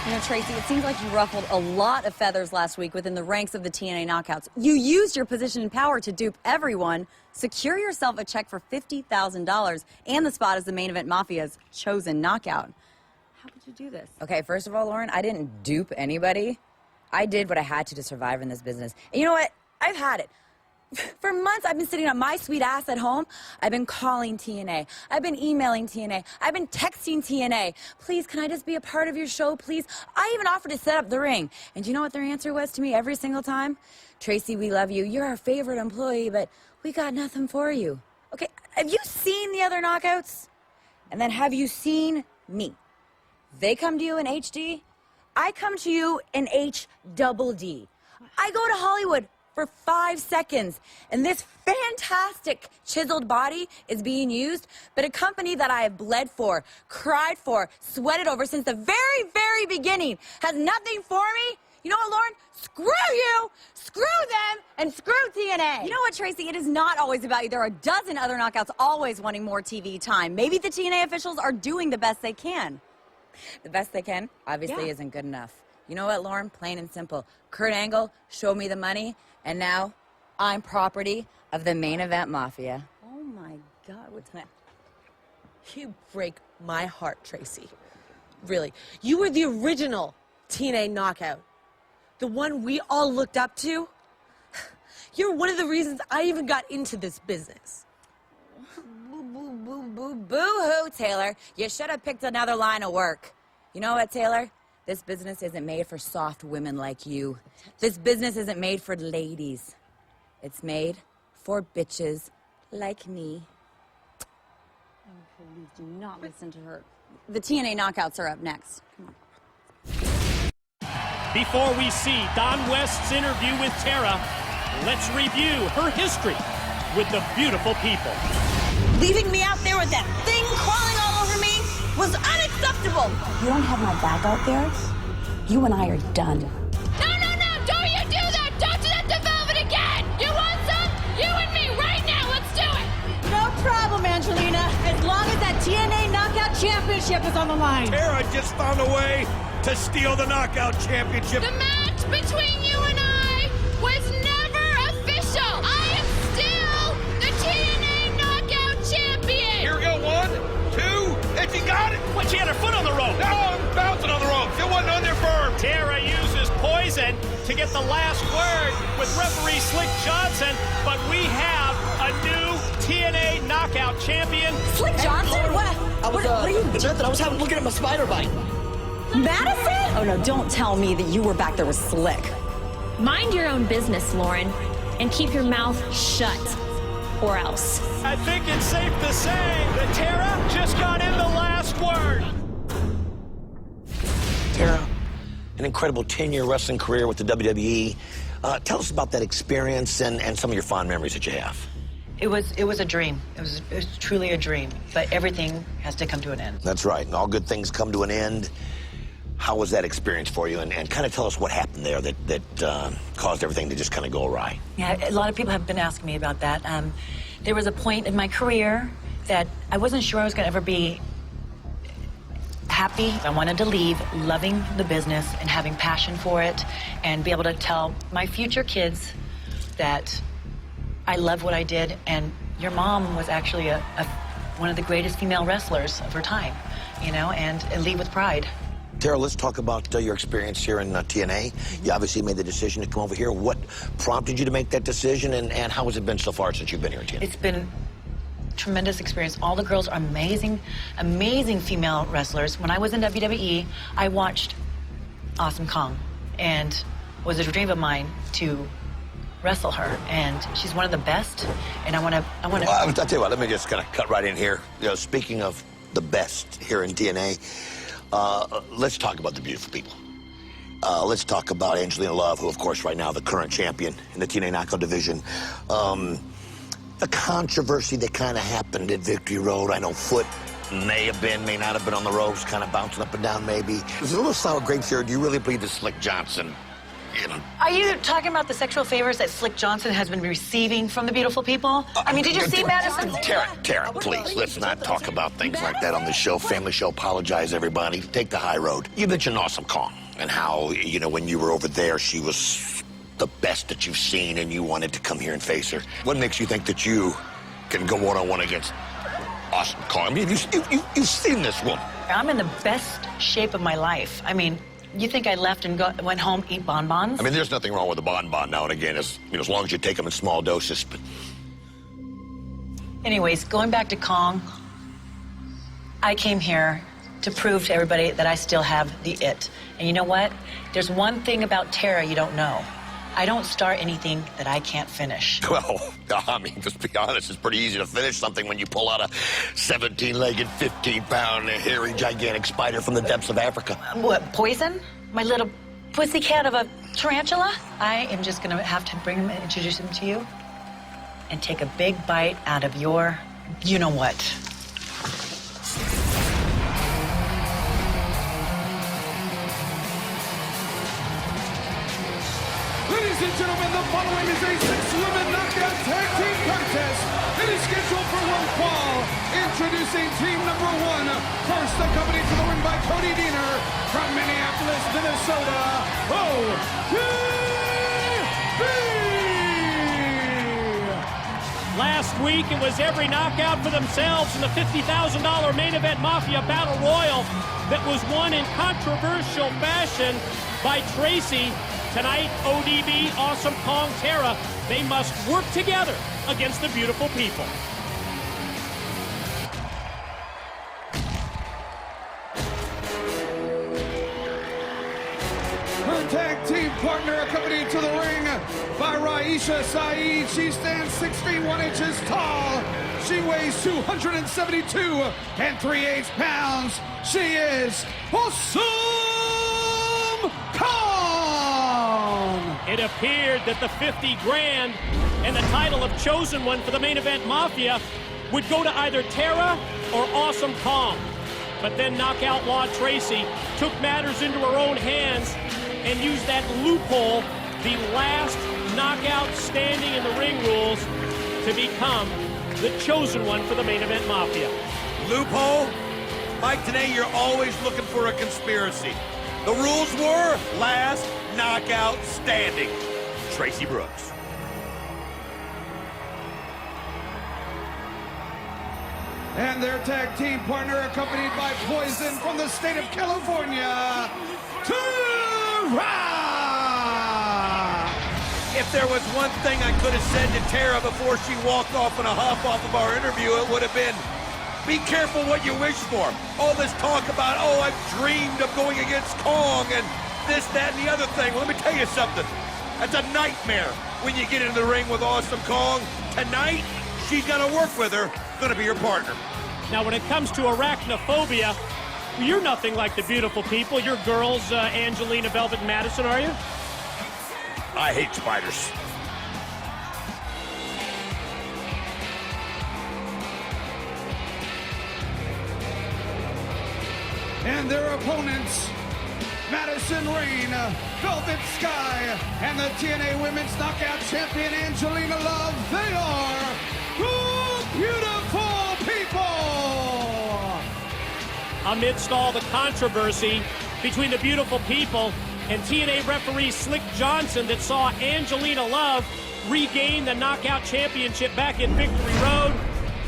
You know, Tracy, it seems like you ruffled a lot of feathers last week within the ranks of the TNA Knockouts. You used your position and power to dupe everyone, secure yourself a check for $50,000, and the spot as the Main Event Mafia's chosen knockout. How could you do this? Okay, first of all, Lauren, I didn't dupe anybody. I did what I had to survive in this business. And you know what? I've had it. For months, I've been sitting on my sweet ass at home. I've been calling TNA. I've been emailing TNA. I've been texting TNA. Please, can I just be a part of your show, please? I even offered to set up the ring. And do you know what their answer was to me every single time? Tracy, we love you. You're our favorite employee, but we got nothing for you. Okay, have you seen the other knockouts? And then have you seen me? They come to you in HD. I come to you in HD. I go to Hollywood for 5 seconds, and this fantastic chiseled body is being used, but a company that I have bled for, cried for, sweated over since the very, very beginning has nothing for me. You know what, Lauren? Screw you, screw them, and screw TNA. You know what, Tracy? It is not always about you. There are a dozen other knockouts always wanting more TV time. Maybe the TNA officials are doing the best they can. The best they can, obviously, isn't good enough. You know what, Lauren? Plain and simple. Kurt Angle showed me the money, and now I'm property of the Main Event Mafia. Oh, my God. What's that? You break my heart, Tracy. Really. You were the original TNA knockout. The one we all looked up to. You're one of the reasons I even got into this business. Boo-hoo, Taylor. You should have picked another line of work. You know what, Taylor? This business isn't made for soft women like you. This business isn't made for ladies. It's made for bitches like me. Oh, please do not listen to her. The TNA Knockouts are up next. Come on. Before we see Don West's interview with Tara, let's review her history with the beautiful people. Leaving me out there with that thing crawling all over me was unacceptable. You don't have my back out there. You and I are done. No, no, no! Don't you do that! Don't do that to Velvet again! You want some? You and me right now! Let's do it! No problem, Angelina. As long as that TNA Knockout Championship is on the line. Tara just found a way to steal the Knockout Championship. The match between you and I was never official! I am still the TNA Knockout Champion! Here we go, 1, 2, and she got it! But she had her foot on the rope. No, I'm bouncing on the ropes. It wasn't on there firm. Tara uses poison to get the last word with referee Slick Johnson, but we have a new TNA Knockout Champion. Slick Johnson? What are you... Nothing. I was looking at my spider bite. Madison? Oh, no, don't tell me that you were back there with Slick. Mind your own business, Lauren, and keep your mouth shut, or else. I think it's safe to say that Tara just got in the last word. Tara, an incredible 10-year wrestling career with the WWE. Tell us about that experience and some of your fond memories that you have. It was a dream. It was truly a dream. But everything has to come to an end. That's right. And all good things come to an end. How was that experience for you? And kind of tell us what happened there that caused everything to just kind of go awry. Yeah, a lot of people have been asking me about that. There was a point in my career that I wasn't sure I was going to ever be happy. I wanted to leave loving the business and having passion for it and be able to tell my future kids that I love what I did, and your mom was actually one of the greatest female wrestlers of her time, you know, and leave with pride. Tara, let's talk about your experience here in TNA. You obviously made the decision to come over here. What prompted you to make that decision, and how has it been so far since you've been here in TNA? It's been a tremendous experience. All the girls are amazing, amazing female wrestlers. When I was in WWE, I watched Awesome Kong, and it was a dream of mine to wrestle her, and she's one of the best, and I want to. Well, I'll tell you what, let me just kind of cut right in here. You know, speaking of the best here in TNA, let's talk about the beautiful people. Let's talk about Angelina Love, who, of course, right now the current champion in the TNA Knockout division. The controversy that kind of happened at Victory Road, I know Foot may not have been on the ropes, kind of bouncing up and down maybe. There's a little sour grapes here. Do you really believe that Slick Johnson you know. Are you talking about the sexual favors that Slick Johnson has been receiving from the beautiful people? I mean, did you see Madison? Tara, please, let's not talk about things like that on the show. Family show, apologize, everybody. Take the high road. You mentioned Awesome Kong and how, you know, when you were over there, she was the best that you've seen and you wanted to come here and face her. What makes you think that you can go one-on-one against Awesome Kong? I mean, you've seen this woman. I'm in the best shape of my life. I mean, you think I left and went home, eat bonbons? I mean, there's nothing wrong with a bonbon now and again, as long as you take them in small doses. But anyways, going back to Kong, I came here to prove to everybody that I still have the it. And you know what? There's one thing about Tara you don't know. I don't start anything that I can't finish. Well, I mean, just be honest, it's pretty easy to finish something when you pull out a 17-legged, 15-pound, hairy, gigantic spider from the depths of Africa. What, poison? My little pussycat of a tarantula? I am just gonna have to bring him and introduce him to you and take a big bite out of your you-know-what. Ladies and gentlemen, the following is a six-woman knockout tag team contest. It is scheduled for one fall. Introducing team number one. First, accompanied to the ring by Cody Deaner from Minneapolis, Minnesota. ODB! Last week, it was every knockout for themselves in the $50,000 main event Mafia Battle Royal that was won in controversial fashion by Tracy. Tonight, ODB, Awesome Kong, Tara, they must work together against the beautiful people. Her tag team partner accompanied to the ring by Raisha Saeed. She stands 6 feet 1 inches tall. She weighs 272 3/8 pounds. She is Awesome Kong! It appeared that the 50 grand and the title of chosen one for the main event Mafia would go to either Tara or Awesome Kong. But then Knockout Law Tracy took matters into her own hands and used that loophole, the last knockout standing in the ring rules, to become the chosen one for the main event Mafia. Loophole? Mike, today you're always looking for a conspiracy. The rules were last knockout standing. Tracy Brooks. And their tag team partner accompanied by Poison from the state of California, Tara! If there was one thing I could have said to Tara before she walked off in a huff off of our interview, it would have been, be careful what you wish for. All this talk about, oh, I've dreamed of going against Kong and this, that, and the other thing. Let me tell you something. That's a nightmare when you get into the ring with Awesome Kong. Tonight, she's gonna work with her, gonna be your partner. Now, when it comes to arachnophobia, you're nothing like the beautiful people. You're girls, Angelina, Velvet, and Madison, are you? I hate spiders. And their opponents, Madison Rain, Velvet Sky, and the TNA Women's Knockout Champion Angelina Love. They are two beautiful people! Amidst all the controversy between the beautiful people and TNA referee Slick Johnson that saw Angelina Love regain the Knockout Championship back in Victory Road,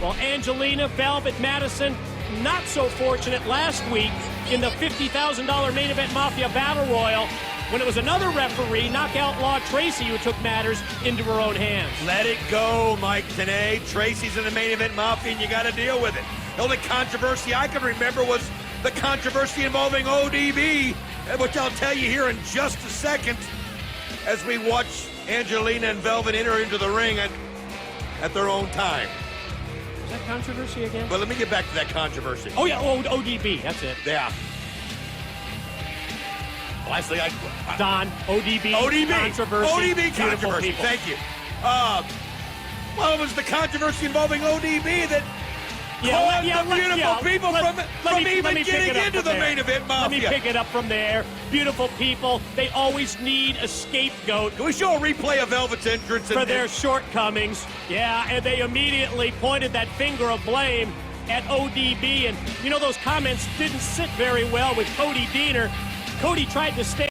while Angelina, Velvet, Madison, not so fortunate last week in the $50,000 main event Mafia Battle Royal when it was another referee, Knockout Law Tracy, who took matters into her own hands. Let it go, Mike Tenay. Tracy's in the main event Mafia, and you got to deal with it. The only controversy I can remember was the controversy involving ODB, which I'll tell you here in just a second as we watch Angelina and Velvet enter into the ring at their own time. Is that controversy again? But let me get back to that controversy. Oh, yeah, ODB, that's it. Yeah. Lastly, Don, ODB, controversy. ODB controversy, thank you. Well, it was the controversy involving ODB that the beautiful people from even getting into the main event mafia. Let me pick it up from there. Beautiful people, they always need a scapegoat. Can we show a replay of Velvet's entrance? For their shortcomings. Yeah, and they immediately pointed that finger of blame at ODB. And, you know, those comments didn't sit very well with Cody Deaner. Cody tried to stay